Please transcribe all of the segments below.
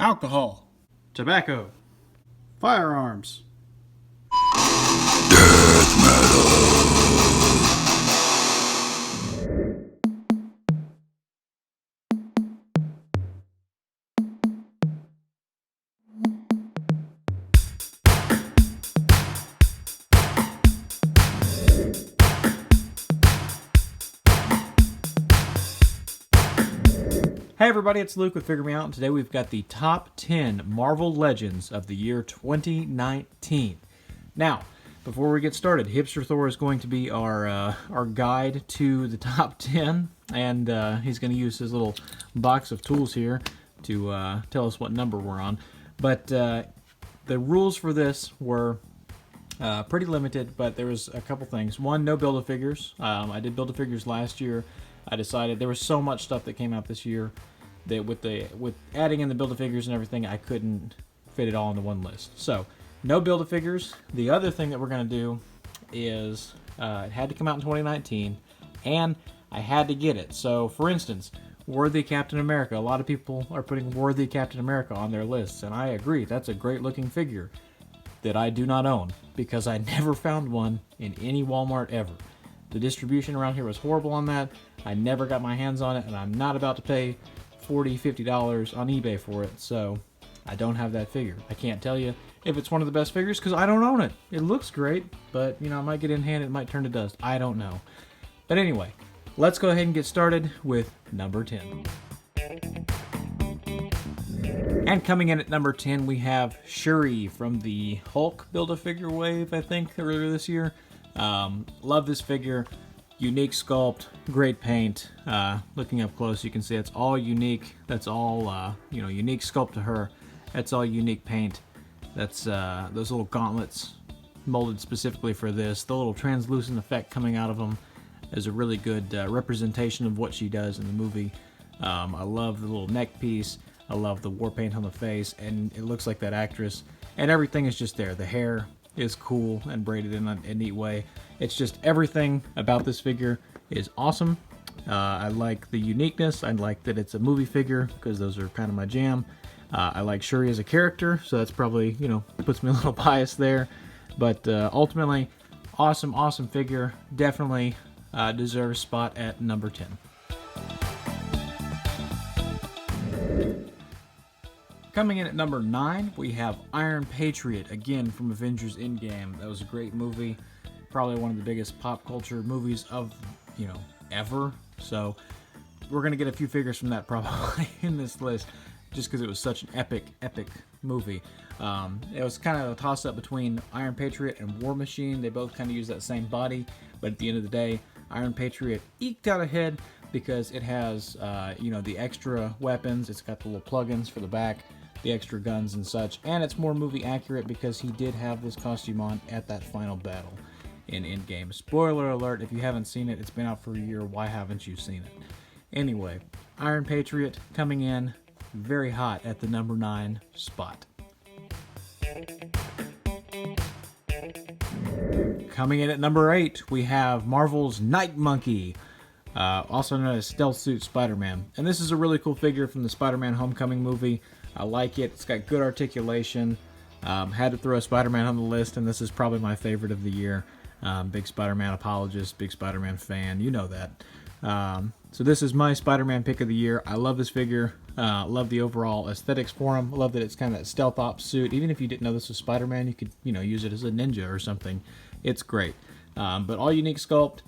alcohol, tobacco, firearms. Hey everybody, it's Luke with Figure Me Out, and today we've got the top 10 Marvel Legends of the year 2019. Now, before we get started, Hipster Thor is going to be our guide to the top 10, and he's going to use his little box of tools here to tell us what number we're on. But the rules for this were pretty limited, but there was a couple things. One, no Build-A-Figures. I did Build-A-Figures last year. I decided there was so much stuff that came out this year that with adding in the Build-A-Figures and everything, I couldn't fit it all into one list. So, no Build-A-Figures. The other thing that we're going to do is it had to come out in 2019, and I had to get it. So, for instance, Worthy Captain America. A lot of people are putting Worthy Captain America on their lists, and I agree. That's a great-looking figure that I do not own because I never found one in any Walmart ever. The distribution around here was horrible on that. I never got my hands on it, and I'm not about to pay $40, $50 on eBay for it, so I don't have that figure. I can't tell you if it's one of the best figures because I don't own it. It looks great, but I might get in hand, it might turn to dust. I don't know. But anyway, let's go ahead and get started with number 10. And coming in at number 10, we have Cheri from the Hulk Build-A-Figure wave, I think, earlier this year. Love this figure. Unique sculpt, great paint. Looking up close, you can see it's all unique. That's all, unique sculpt to her. That's all unique paint. That's those little gauntlets molded specifically for this. The little translucent effect coming out of them is a really good representation of what she does in the movie. I love the little neck piece. I love the war paint on the face, and it looks like that actress. And everything is just there. The hair is cool and braided in a neat way. It's just everything about this figure is awesome. I like the uniqueness. I like that it's a movie figure because those are kind of my jam. I like Cheri as a character, so that's probably, puts me a little biased there. But ultimately, awesome figure. Definitely deserves a spot at number 10. Coming in at number 9, we have Iron Patriot, again from Avengers Endgame. That was a great movie. Probably one of the biggest pop culture movies of, ever. So we're going to get a few figures from that probably in this list just because it was such an epic movie. It was kind of a toss-up between Iron Patriot and War Machine. They both kind of use that same body, but at the end of the day, Iron Patriot eked out ahead because it has, the extra weapons. It's got the little plugins for the back, the extra guns and such, and it's more movie accurate because he did have this costume on at that final battle in Endgame. Spoiler alert, if you haven't seen it, it's been out for a year, why haven't you seen it? Anyway, Iron Patriot coming in very hot at the number 9 spot. Coming in at number 8, we have Marvel's Night Monkey, also known as Stealth Suit Spider-Man. And this is a really cool figure from the Spider-Man Homecoming movie. I like it. It's got good articulation. Had to throw a Spider-Man on the list, and this is probably my favorite of the year. Big Spider-Man apologist, big Spider-Man fan. You know that. So this is my Spider-Man pick of the year. I love this figure. Love the overall aesthetics for him. Love that it's kind of that stealth ops suit. Even if you didn't know this was Spider-Man, you could use it as a ninja or something. It's great. But all unique sculpt.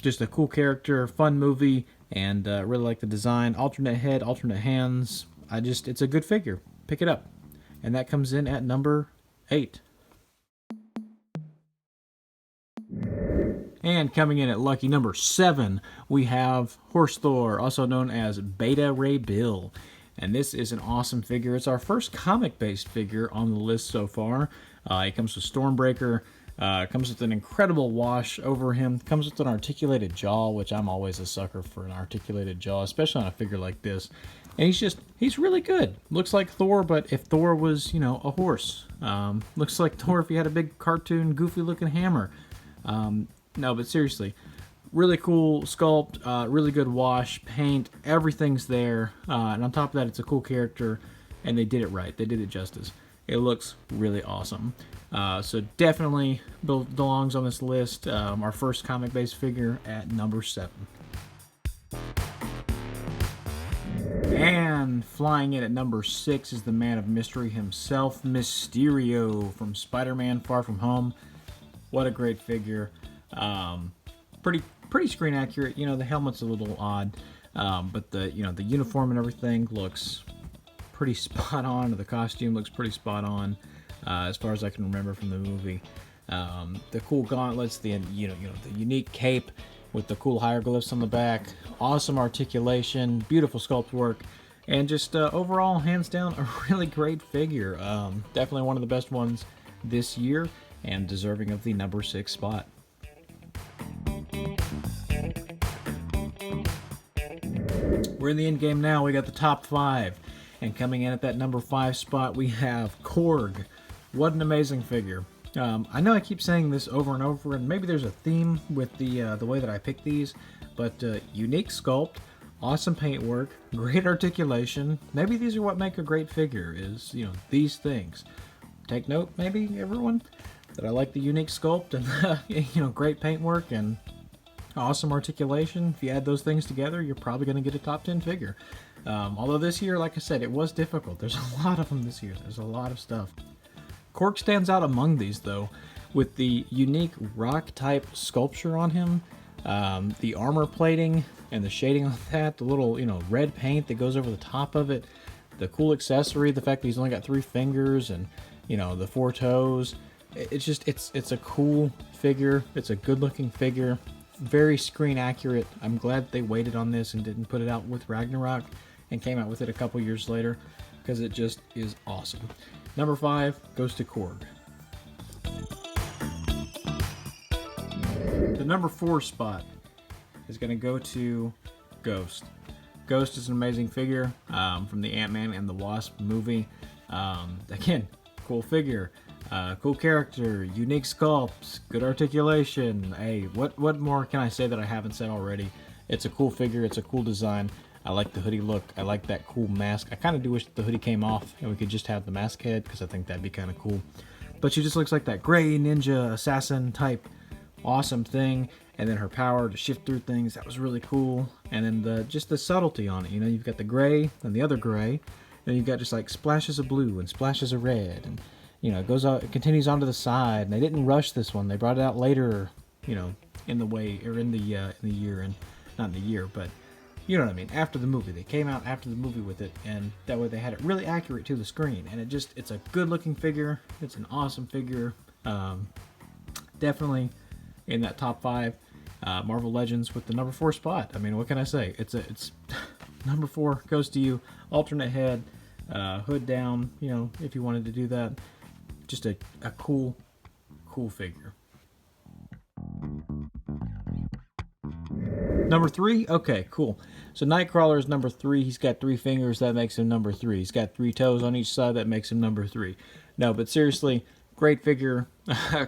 Just a cool character, fun movie, and really like the design. Alternate head, alternate hands. It's a good figure. Pick it up. And that comes in at number 8. And coming in at lucky number 7, we have Horse Thor, also known as Beta Ray Bill. And this is an awesome figure. It's our first comic-based figure on the list so far. It comes with Stormbreaker. Comes with an incredible wash over him. Comes with an articulated jaw, which I'm always a sucker for an articulated jaw, especially on a figure like this. And he's really good. Looks like Thor, but if Thor was, a horse. Looks like Thor if he had a big cartoon, goofy looking hammer. No, but seriously, Really cool sculpt, really good wash, paint, everything's there. And on top of that, it's a cool character, and they did it right. They did it justice. It looks really awesome. So definitely belongs on this list. Our first comic-based figure at number 7. And flying in at number 6 is the man of mystery himself, Mysterio from Spider-Man Far From Home. What a great figure. Pretty screen accurate. You know, the helmet's a little odd, but the uniform and everything looks pretty spot on. The costume looks pretty spot on, as far as I can remember from the movie. The cool gauntlets, the the unique cape with the cool hieroglyphs on the back, awesome articulation, beautiful sculpt work, and just overall, hands down, a really great figure. Definitely one of the best ones this year, and deserving of the number 6 spot. We're in the end game now. We got the top 5. And coming in at that number 5 spot, we have Korg. What an amazing figure. I know I keep saying this over and over, and maybe there's a theme with the way that I pick these, but unique sculpt, awesome paintwork, great articulation. Maybe these are what make a great figure, is, these things. Take note, maybe, everyone, that I like the unique sculpt and, great paintwork and awesome articulation. If you add those things together, you're probably going to get a top 10 figure. Although this year, like I said, it was difficult. There's a lot of them this year. There's a lot of stuff. Korg stands out among these, though, with the unique rock-type sculpture on him, the armor plating and the shading on that, the little, red paint that goes over the top of it, the cool accessory, the fact that he's only got 3 fingers and, the 4 toes. It's just, it's a cool figure. It's a good-looking figure. Very screen accurate. I'm glad they waited on this and didn't put it out with Ragnarok and came out with it a couple years later, because it just is awesome. Number 5 goes to Korg. The number 4 spot is going to go to Ghost. Ghost is an amazing figure from the Ant-Man and the Wasp movie. Again, cool figure. Cool character, unique sculpts, good articulation. Hey, what more can I say that I haven't said already? It's a cool figure, it's a cool design. I like the hoodie look, I like that cool mask. I kind of do wish the hoodie came off and we could just have the mask head, because I think that'd be kind of cool. But she just looks like that gray ninja assassin type awesome thing. And then her power to shift through things, that was really cool. And then just the subtlety on it, you've got the gray and the other gray. Then you've got just like splashes of blue and splashes of red, and it continues on to the side. And they didn't rush this one. They brought it out later, in the year, and not in the year, but you know what I mean. After the movie, they came out after the movie with it, and that way they had it really accurate to the screen. And it's a good-looking figure. It's an awesome figure. Definitely in that top 5 Marvel Legends with the number 4 spot. I mean, what can I say? It's number 4 goes to you. Alternate head, hood down. If you wanted to do that. Just a cool figure. Number 3? Okay, cool. So Nightcrawler is number 3. He's got 3 fingers. That makes him number 3. He's got 3 toes on each side. That makes him number 3. No, but seriously, great figure.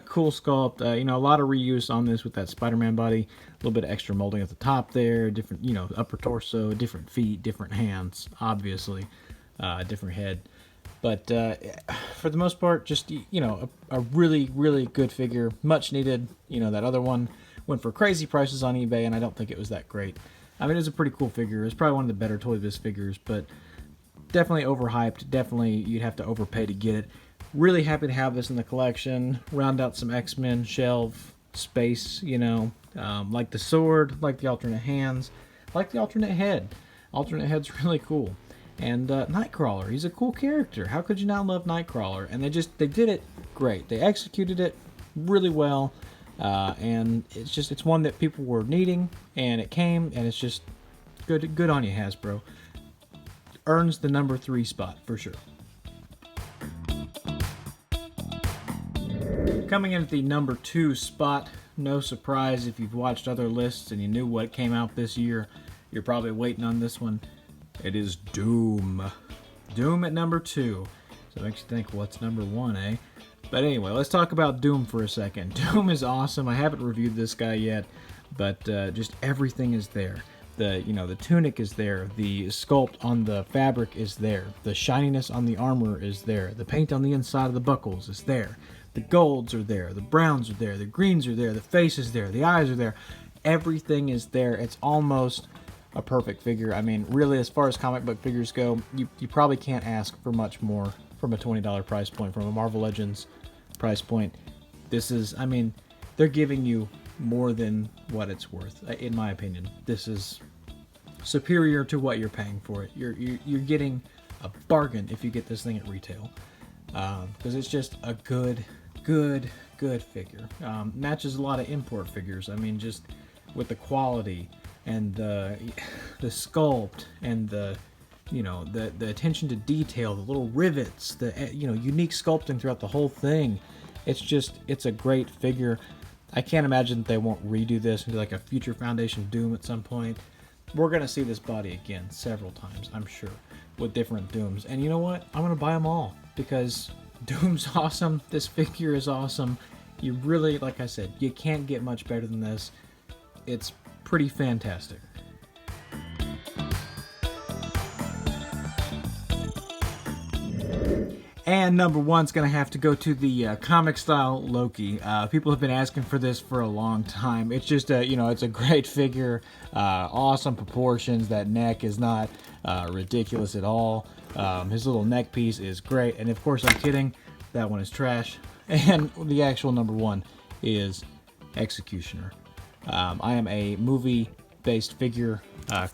Cool sculpt. A lot of reuse on this with that Spider-Man body. A little bit of extra molding at the top there. Different, upper torso, different feet, different hands, obviously. Different head. But for the most part, just, a really, really good figure. Much needed. That other one went for crazy prices on eBay, and I don't think it was that great. I mean, it's a pretty cool figure. It's probably one of the better Toy Biz figures, but definitely overhyped. Definitely you'd have to overpay to get it. Really happy to have this in the collection. Round out some X-Men shelf space, like the sword, like the alternate hands, like the alternate head. Alternate head's really cool. And Nightcrawler, he's a cool character. How could you not love Nightcrawler? And they did it great. They executed it really well. And it's one that people were needing, and it came, and it's just good on you, Hasbro. Earns the number 3 spot for sure. Coming in at the number 2 spot, no surprise if you've watched other lists and you knew what came out this year, you're probably waiting on this one. It is Doom. Doom at number 2. So it makes you think, what's number 1, eh? But anyway, let's talk about Doom for a second. Doom is awesome. I haven't reviewed this guy yet, but just everything is there. The tunic is there, the sculpt on the fabric is there, the shininess on the armor is there, the paint on the inside of the buckles is there, the golds are there, the browns are there, the greens are there, the face is there, the eyes are there, everything is there. It's almost a perfect figure. I mean, really, as far as comic book figures go, you probably can't ask for much more from a $20 price point, from a Marvel Legends price point. This is, I mean, they're giving you more than what it's worth, in my opinion. This is superior to what you're paying for it. You're getting a bargain if you get this thing at retail, because it's just a good figure. Matches a lot of import figures. I mean, just with the quality and the sculpt and the attention to detail, the little rivets, the unique sculpting throughout the whole thing. It's a great figure. I can't imagine that they won't redo this into like a future Foundation Doom at some point. We're going to see this body again several times, I'm sure, with different Dooms. And you know what? I'm going to buy them all, because Doom's awesome. This figure is awesome. You really, like I said, you can't get much better than this. It's pretty fantastic. And number one's going to have to go to the comic style Loki. People have been asking for this for a long time. It's just it's a great figure, awesome proportions. That neck is not ridiculous at all. His little neck piece is great. And of course, I'm kidding. That one is trash. And the actual number one is Executioner. I am a movie-based figure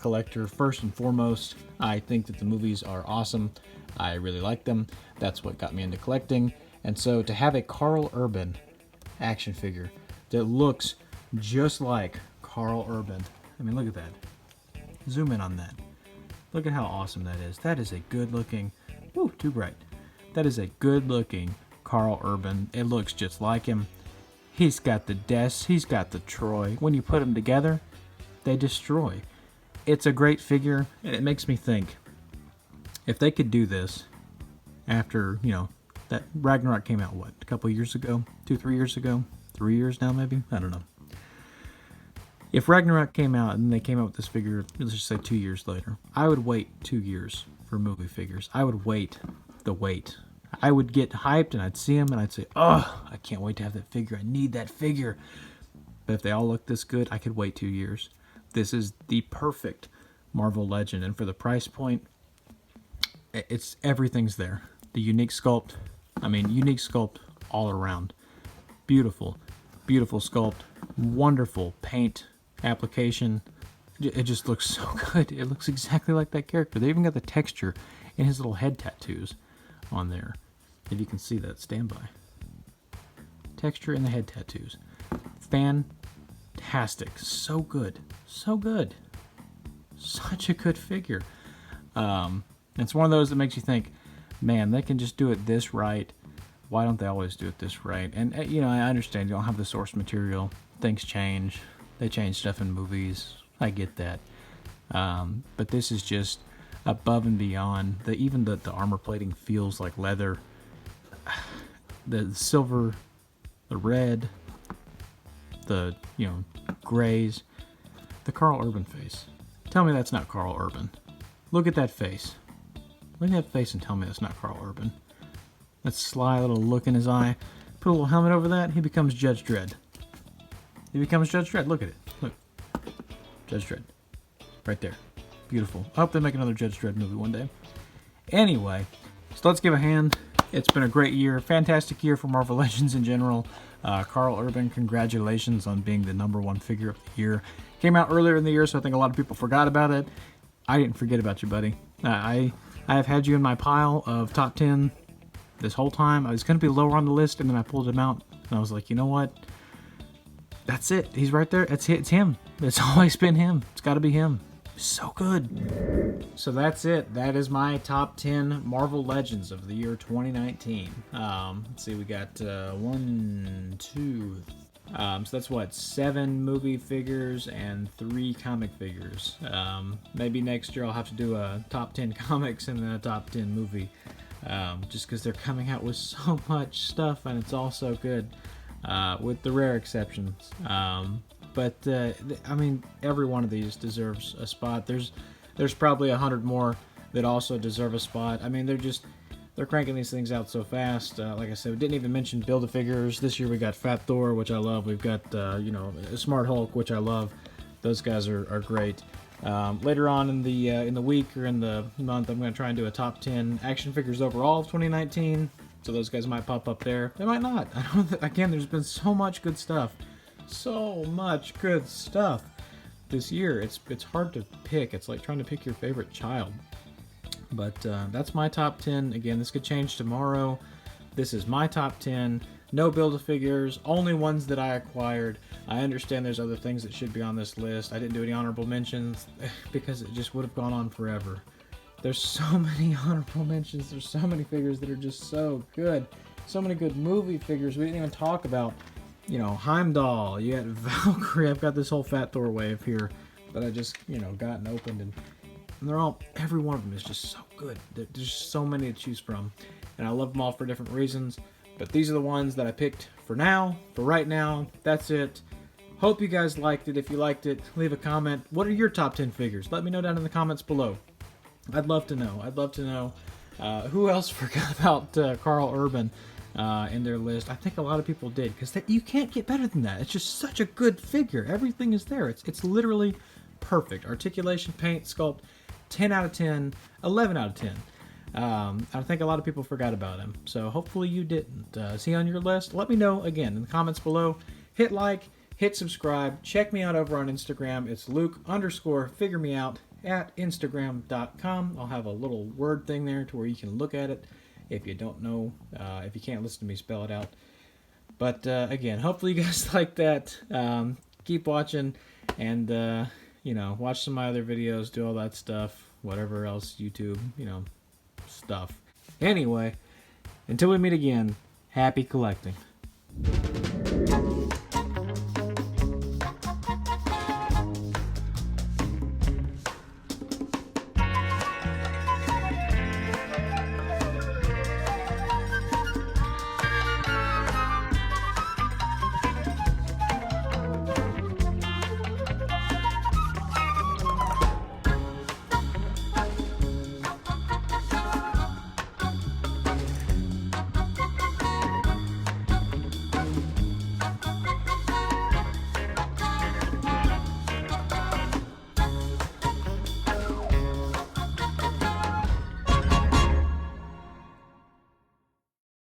collector first and foremost. I think that the movies are awesome. I really like them. That's what got me into collecting. And so to have a Karl Urban action figure that looks just like Karl Urban, I mean, look at that. Zoom in on that. Look at how awesome that is. That is a good looking, woo, too bright. That is a good looking Karl Urban. It looks just like him. He's got the Des, he's got the Troy. When you put them together, they destroy. It's a great figure, and it makes me think, if they could do this after, that Ragnarok came out, what, a couple years ago? 2-3 years ago? 3 years now, maybe? I don't know. If Ragnarok came out and they came out with this figure, let's just say 2 years later, I would wait 2 years for movie figures. I would wait the wait. I would get hyped and I'd see them and I'd say, oh, I can't wait to have that figure. I need that figure. But if they all look this good, I could wait 2 years. This is the perfect Marvel Legend. And for the price point, everything's there. The unique sculpt, unique sculpt all around. Beautiful, beautiful sculpt. Wonderful paint application. It just looks so good. It looks exactly like that character. They even got the texture in his little head tattoos on there. If you can see that, stand by. Texture in the head tattoos. Fantastic. So good. So good. Such a good figure. It's one of those that makes you think, man, they can just do it this right. Why don't they always do it this right? And, I understand you don't have the source material. Things change. They change stuff in movies. I get that. But this is just above and beyond. Even the armor plating feels like leather. The silver, the red, the, grays. The Karl Urban face. Tell me that's not Karl Urban. Look at that face. Look at that face and tell me that's not Karl Urban. That sly little look in his eye. Put a little helmet over that, he becomes Judge Dredd. He becomes Judge Dredd. Look at it. Look. Judge Dredd. Right there. Beautiful. I hope they make another Judge Dredd movie one day. Anyway, so let's give a hand. It's been a great year. Fantastic year for Marvel Legends in general. Karl Urban, congratulations on being the #1 figure of the year. Came out earlier in the year, so I think a lot of people forgot about it. I didn't forget about you, buddy. I have had you in my pile of top 10 this whole time. I was going to be lower on the list, and then I pulled him out, and I was like, you know what? That's it. He's right there. It's him. It's always been him. It's got to be him. So good. So that's it. That is my top 10 Marvel Legends of the year 2019. Let's see. We got 1, 2. So that's what, 7 movie figures and 3 comic figures. Maybe next year I'll have to do a top 10 comics and then a top 10 movie. Just because they're coming out with so much stuff and it's all so good. With the rare exceptions. but I mean, every one of these deserves a spot. There's probably 100 more that also deserve a spot. I mean, they're cranking these things out so fast. Like I said, we didn't even mention Build-A-Figures. This year we got Fat Thor, which I love. We've got, Smart Hulk, which I love. Those guys are great. Later on in the week or in the month, I'm going to try and do a top 10 action figures overall of 2019. So those guys might pop up there. They might not. Again, there's been so much good stuff. So much good stuff this year. It's hard to pick. It's like trying to pick your favorite child. But that's my top 10. Again, this could change tomorrow. This is my top 10. No Build-A-Figures, only ones that I acquired. I understand there's other things that should be on this list. I didn't do any honorable mentions because it just would have gone on forever. There's so many honorable mentions. There's so many figures that are just so good. So many good movie figures. We didn't even talk about, Heimdall. You got Valkyrie. I've got this whole Fat Thor wave here that I just, gotten opened, and every one of them is just so good. There's just so many to choose from, and I love them all for different reasons. But these are the ones that I picked for right now. That's it. Hope you guys liked it. If you liked it, leave a comment. What are your top 10 figures? Let me know down in the comments below. I'd love to know. Who else forgot about Carl Urban in their list? I think a lot of people did, because you can't get better than that. It's just such a good figure. Everything is there. It's literally perfect. Articulation, paint, sculpt, 10 out of 10, 11 out of 10. I think a lot of people forgot about him, so hopefully you didn't. Is he on your list? Let me know, again, in the comments below. Hit like, hit subscribe. Check me out over on Instagram. It's Luke_figuremeout at Instagram.com. I'll have a little word thing there to where you can look at it if you don't know, if you can't listen to me spell it out. But again, hopefully you guys like that. Keep watching, and watch some of my other videos, do all that stuff, whatever else, YouTube, stuff. Anyway, until we meet again, happy collecting.